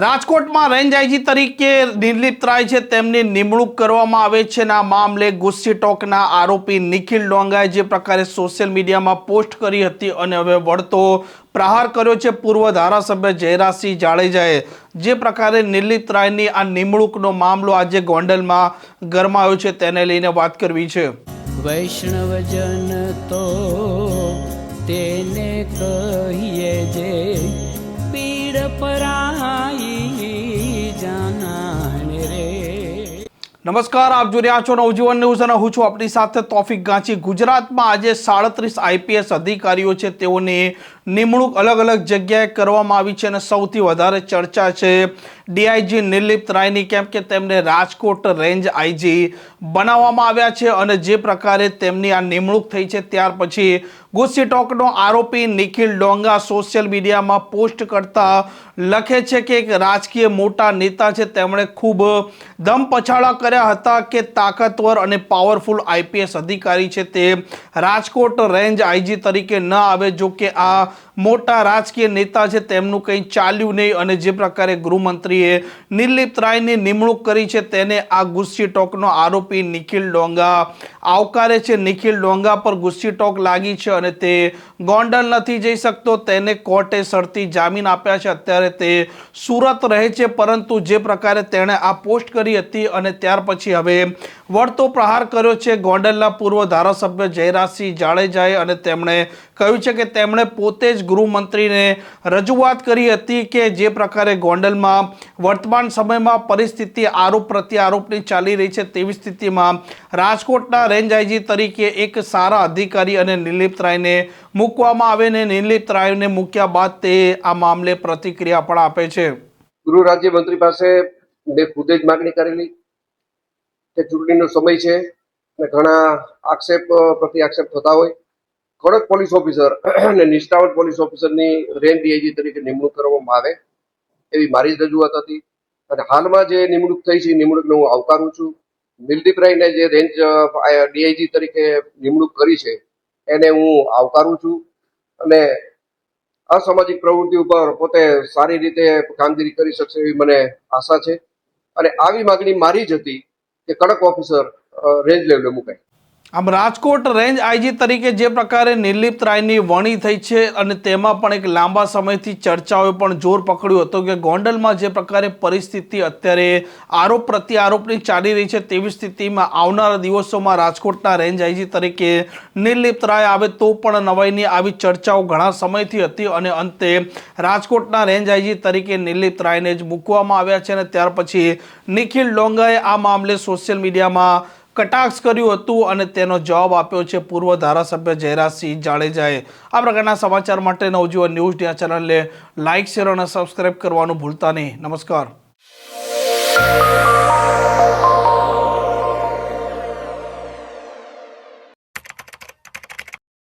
રાજકોટમાં range IG તરીકે નિર્લિપ્ત રાય છે તેમની નિમણૂક કરવામાં આવે છે અને આ મામલે ગુસ્સી ટોકના આરોપી નિખિલ ડોંગાએ જે પ્રકારે સોશિયલ મીડિયામાં પોસ્ટ કરી હતી અને હવે વળતો પ્રહાર કર્યો છે પૂર્વ ધારાસભ્ય જયરાજસિંહ જાડેજાએ જે પ્રકારે નિર્લિપ્ત રાયની આ નિમણૂકનો મામલો આજે ગોંડલમાં ગરમાયો છે તેને લઈને વાત કરવી છે। વૈષ્ણવજન તો તેને કહીએ જે પીડ પરાઈ જાનાને રે। નમસ્કાર, આપ જોઈ રહ્યા છો નવજીવન ન્યૂઝ અને હું છું આપણી સાથે તોફિક ગાંચી। ગુજરાતમાં આજે 37 આઈપીએસ અધિકારીઓ છે તેઓની નિમણૂક અલગ અલગ જગ્યાએ કરવામાં આવી છે અને સૌથી વધારે ચર્ચા છે ડીઆઈજી નિર્લિપ્ત રાયની, કેમ કે તેમને રાજકોટ રેન્જ આઈજી બનાવવામાં આવ્યા છે અને જે પ્રકારે તેમની આ નિમણૂક થઈ છે ત્યાર પછી ગુસ્સી ટોકનો આરોપી નિખિલ ડોંગા સોશિયલ મીડિયામાં પોસ્ટ કરતા લખે છે કે એક રાજકીય મોટા નેતા છે તેમણે ખૂબ દમ પછાડા કર્યા હતા કે તાકાતવર અને પાવરફુલ આઈપીએસ અધિકારી છે તે રાજકોટ રેન્જ આઈજી તરીકે ન આવે। જો કે આ મોટા રાજકીય નેતા છે તેમનું કંઈ ચાલ્યું નહીં અને જે પ્રકારે ગૃહમંત્રીએ નિર્લિપ્ત રાયની નિમણૂક કરી છે તેને આ ગુસ્સી ટોકનો આરોપી નિખિલ ડોંગા આવકારે છે। નિખિલ ડોંગા પર ગુસ્સી ટોક લાગી છે અને તે ગોંડલ નથી જઈ શકતો, તેને કોર્ટે શરતી જામીન આપ્યા છે। અત્યારે તે સુરત રહે છે, પરંતુ જે પ્રકારે તેણે આ પોસ્ટ કરી હતી અને ત્યાર પછી હવે વળતો પ્રહાર કર્યો છે ગોંડલના પૂર્વ ધારાસભ્ય જયરાજસિંહ જાડેજાએ અને તેમણે કહ્યું છે કે તેમણે પોતે જ ગૃહમંત્રીને રજૂઆત કરી હતી કે જે પ્રકારે ગોંડલમાં વર્તમાન સમયમાં પરિસ્થિતિ આરોપ પ્રત્યારોપની ચાલી રહી છે તેવી સ્થિતિમાં રાજકોટના રેન્જ આઈજી તરીકે એક સારા અધિકારી અને નિર્લિપ્ત રાયને મૂકવામાં આવે ને નિર્લિપ્ત રાયને મૂક્યા બાદ તે આ મામલે પ્રતિક્રિયા પણ આપે છે। ગૃહ રાજ્યમંત્રી પાસે મેં ખુદે જ માગણી કરેલી કે ચૂંટણીનો સમય છે અને ઘણા આક્ષેપ પ્રતિ આક્ષેપ થતા હોય, કડક પોલીસ ઓફિસર અને નિષ્ઠાવંત પોલીસ ઓફિસરની રેન્જ ડીઆઈજી તરીકે નિમણૂક કરવામાં આવે એવી મારી જ રજૂઆત હતી અને હાલમાં જે નિમણૂક થઈ છે એ નિમણૂકને હું આવકારું છું। નિર્લિપ્ત રાયને જે રેન્જ ડીઆઈજી તરીકે નિમણૂક કરી છે એને હું આવકારું છું અને અસામાજિક પ્રવૃત્તિ ઉપર પોતે સારી રીતે કામગીરી કરી શકશે એવી મને આશા છે અને આવી માગણી મારી જ હતી કે કડક ઓફિસર રેન્જ લેવલે મુકાય। આમ રાજકોટ રેન્જ આઈજી તરીકે જે પ્રકારે નિર્લિપ્ત રાયની વરણી થઈ છે અને તેમાં પણ એક લાંબા સમયથી ચર્ચાઓએ પણ જોર પકડ્યું હતું કે ગોંડલમાં જે પ્રકારે પરિસ્થિતિ અત્યારે આરોપ પ્રત્યારોપની ચાલી રહી છે તેવી સ્થિતિમાં આવનારા દિવસોમાં રાજકોટના રેન્જ આઈજી તરીકે નિર્લિપ્ત રાય આવે તો પણ નવાઈની આવી ચર્ચાઓ ઘણા સમયથી હતી અને અંતે રાજકોટના રેન્જ આઈજી તરીકે નિર્લિપ્ત રાયને જ મૂકવામાં આવ્યા છે અને ત્યાર પછી નિખિલ ડોંગાએ આ મામલે સોશિયલ મીડિયામાં કટાક્ષ કર્યું હતું અને તેનો જવાબ આપ્યો છે પૂર્વ ધારાસભ્ય જયરાજસિંહ જાડેજાએ। આ પ્રકારના સમાચાર માટે નવજીવન ન્યૂઝ ચેનલને લાઇક, શેર અને સબસ્ક્રાઇબ કરવાનું ભૂલતા નહીં। નમસ્કાર।